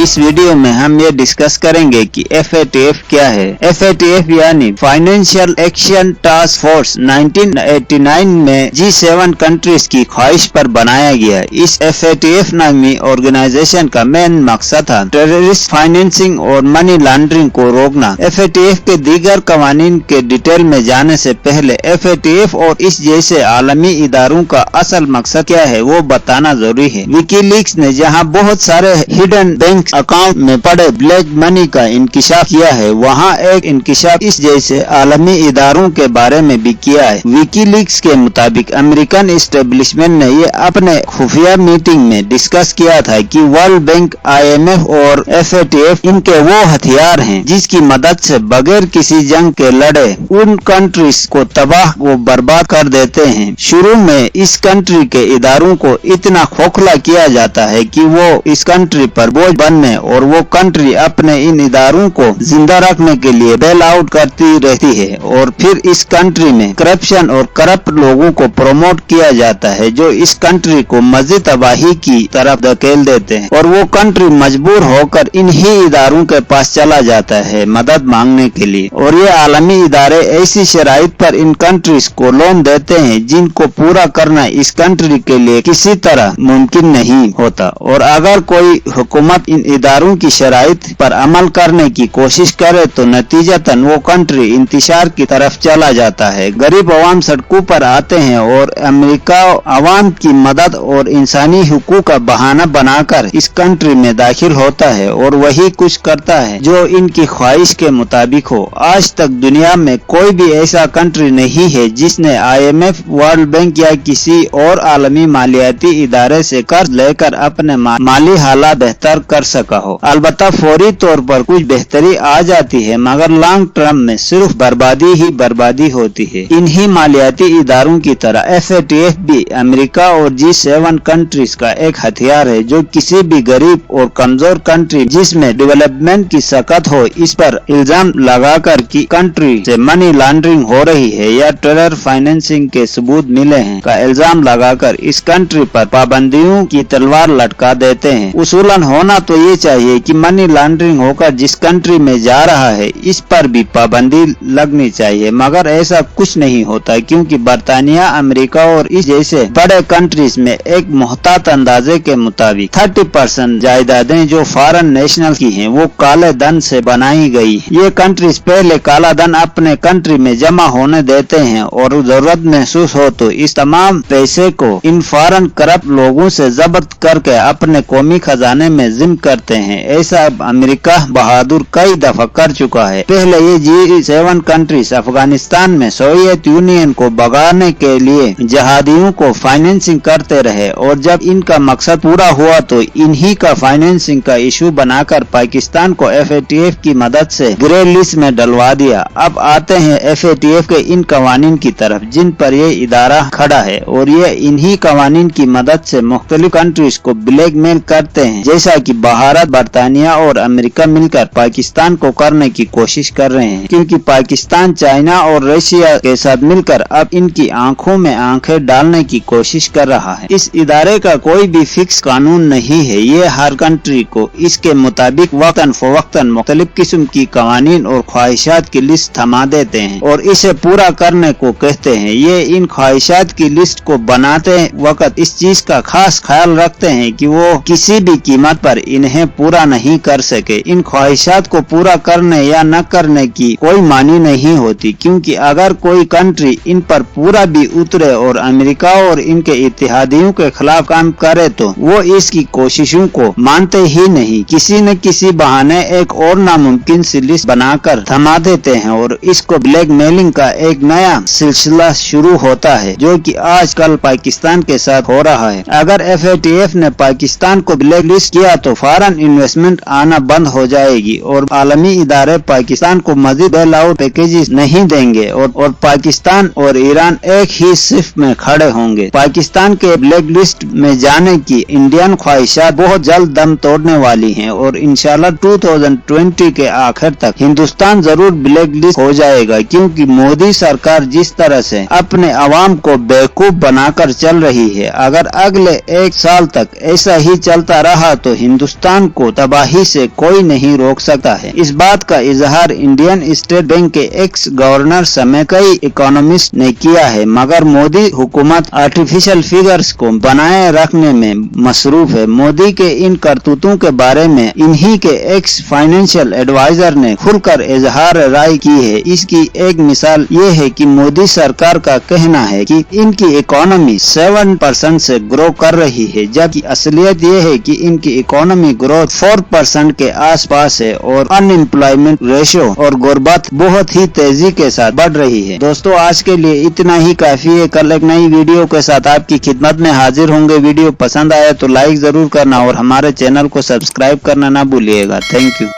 इस वीडियो में हम ये डिस्कस करेंगे कि FATF क्या है। FATF यानी फाइनेंशियल एक्शन टास्क फोर्स 1989 में G7 कंट्रीज की ख्वाहिश पर बनाया गया। इस FATF नामी ऑर्गेनाइजेशन का मेन मकसद था टेररिस्ट फाइनेंसिंग और मनी लॉन्ड्रिंग को रोकना। FATF के दीगर कवानीन के डिटेल में जाने से पहले FATF और इस जैसे आलमी इदारों का असल मकसद क्या है वो बताना जरूरी है। विकीलीक्स ने जहां बहुत सारे हिडन बैंक अकाउंट में पड़े ब्लैक मनी का इंकिशाफ किया है, वहां एक इंकिशाफ इस जैसे आलमी इदारों के बारे में भी किया है। विकीलीक्स के मुताबिक अमेरिकन एस्टेब्लिशमेंट ने ये अपने खुफिया मीटिंग में डिस्कस किया था कि वर्ल्ड बैंक, IMF और FATF इनके वो हथियार हैं जिसकी मदद से बगैर किसी जंग के लड़े उन कंट्रीज को तबाह व बर्बाद कर देते हैं। शुरू में इस कंट्री के इदारों को इतना खोखला किया जाता है कि वो इस कंट्री पर बोझ बनने और वो कंट्री अपने इन इदारों को जिंदा रखने के लिए बेल आउट करती रहती है, और फिर इस कंट्री में करप्शन और करप्ट लोगों को प्रमोट किया जाता है जो इस कंट्री को मजीद तबाही की तरफ धकेल देते हैं, और वो कंट्री मजबूर होकर इन्हीं इदारों के पास चला जाता है मदद मांगने के लिए। और ये आलमी इदारे ऐसी शराइत पर इन कंट्रीज को लोन देते हैं जिनको पूरा करना इस कंट्री के लिए किसी तरह मुमकिन नहीं होता, और अगर कोई हुकूमत इन इदारों की शराइत पर अमल करने की कोशिश करे तो नतीजतन वो कंट्री इंतशार की तरफ चला जाता है। गरीब अवाम सड़कों पर आते हैं और अमेरिका अवाम की मदद और इंसानी हुकूक का बहाना बनाकर इस कंट्री में दाखिल होता है और वही कुछ करता है जो इनकी ख्वाहिश के मुताबिक हो। आज तक दुनिया में कोई भी ऐसा कंट्री नहीं है जिसने IMF, वर्ल्ड बैंक या किसी और आलमी मालियाती इदारे से कर्ज लेकर अपने माली हालात बेहतर कर सका हो। अलबत्ता फौरी तौर पर कुछ बेहतरी आ जाती है, मगर लॉन्ग टर्म में सिर्फ बर्बादी ही बर्बादी होती है। इन्हीं मालियाती इदारों की तरह FATF भी अमेरिका और G7 कंट्रीज का एक हथियार है जो किसी भी गरीब और कमजोर कंट्री जिसमें डेवलपमेंट की सकत हो इस पर इल्जाम लगाकर कि कंट्री से मनी लॉन्ड्रिंग हो रही है या टेरर फाइनेंसिंग के सबूत मिले हैं का इल्जाम लगाकर इस कंट्री पर पाबंदियों की तलवार लटका देते हैं। उसूलन होना तो ये चाहिए कि मनी लॉन्ड्रिंग होकर जिस कंट्री में जा रहा है इस पर भी पाबंदी लगनी चाहिए, मगर ऐसा कुछ नहीं होता क्योंकि बरतानिया, अमेरिका और इस जैसे बड़े कंट्रीज में एक मुहतात अंदाजे के मुताबिक 30% जायदादें जो फॉरेन नेशनल की हैं वो काले धन से बनाई गई। ये कंट्रीज पहले काला धन अपने कंट्री में जमा होने देते हैं और जरूरत महसूस हो तो इस तमाम पैसे को इन फॉरेन करप्ट लोगों से जब्त करके अपने कौमी खजाने में जिम करते हैं। ऐसा अमेरिका बहादुर कई दफा कर चुका है। पहले ये G7 कंट्रीज अफगानिस्तान में सोवियत यूनियन को भगाने के लिए जहादियों को फाइनेंसिंग करते रहे, और जब इनका मकसद पूरा हुआ तो इन्हीं का फाइनेंसिंग का इशू बनाकर पाकिस्तान को FATF की मदद से ग्रे लिस्ट में डलवा दिया। अब आते हैं FATF के इन कवानीन की तरफ जिन पर ये इदारा खड़ा है, और ये इन्हीं कवानीन की मदद से मुख्तलिफ कंट्रीज को ब्लैकमेल करते हैं, जैसा कि भारत, बरतानिया और अमेरिका मिलकर पाकिस्तान को करने की कोशिश कर रहे हैं, क्योंकि पाकिस्तान चाइना और रशिया के साथ मिलकर अब इनकी आंखों में आंखें डालने की कोशिश कर रहा है। इस इदारे का कोई भी फिक्स कानून नहीं है, ये हर कंट्री को इसके मुताबिक वक्तन फवक्तन मुख्तलिफ किस्म की कवानीन और ख्वाहिशात की लिस्ट थमा देते हैं और इसे पूरा करने को कहते हैं। ये इन ख्वाहिशात की लिस्ट को बनाते वक्त इस चीज का खास ख्याल रखते हैं कि वो किसी भी कीमत पर इन्हें पूरा नहीं कर सके। इन ख्वाहिशात को पूरा करने या न करने की कोई मानी नहीं होती, क्योंकि अगर कोई कंट्री इन पर पूरा भी उतरे और अमेरिका और इनके इत्तेहादियों के खिलाफ काम करे तो वो इसकी कोशिशों को मानते ही नहीं। किसी न किसी बहाने एक और नामुमकिन सी लिस्ट बनाकर थमा देते हैं और इसको ब्लैकमेलिंग का एक नया सिलसिला शुरू होता है, जो कि आजकल पाकिस्तान के साथ हो रहा है। अगर FATF ने पाकिस्तान को ब्लैक लिस्ट किया तो फॉरेन इन्वेस्टमेंट आना बंद हो जाएगी और आलमी इदारे पाकिस्तान को मजीद बेल आउट पैकेजेस नहीं देंगे और पाकिस्तान और ईरान एक ही सिर्फ में खड़े होंगे। पाकिस्तान के ब्लैक लिस्ट में जाने की इंडियन ख्वाहिशात बहुत जल्द दम तोड़ने वाली हैं और इंशाल्लाह 2020 के आखिर तक हिंदुस्तान जरूर ब्लैक लिस्ट हो जाएगा, क्योंकि मोदी सरकार जिस तरह से अपने अवाम को बेवकूफ बनाकर चल रही है, अगर अगले एक साल तक ऐसा ही चलता रहा तो हिंदुस्तान पाकिस्तान को तबाही से कोई नहीं रोक सकता है। इस बात का इजहार इंडियन स्टेट बैंक के एक्स गवर्नर समेत कई इकोनॉमिस्ट ने किया है, मगर मोदी हुकूमत आर्टिफिशियल फिगर्स को बनाए रखने में मसरूफ है। मोदी के इन करतूतों के बारे में इन्हीं के एक्स फाइनेंशियल एडवाइजर ने खुलकर इजहार राय की है। इसकी एक मिसाल ये है कि मोदी सरकार का कहना है कि इनकी इकोनॉमी 7% से ग्रो कर रही है, जबकि असलियत ये है कि इनकी इकोनॉमी ग्रोथ 4% के आसपास है और अनएम्प्लॉयमेंट रेशियो और गुर्बत बहुत ही तेजी के साथ बढ़ रही है। दोस्तों, आज के लिए इतना ही काफी है। कल एक नई वीडियो के साथ आपकी खिदमत में हाजिर होंगे। वीडियो पसंद आया तो लाइक जरूर करना और हमारे चैनल को सब्सक्राइब करना ना भूलिएगा। Thank you.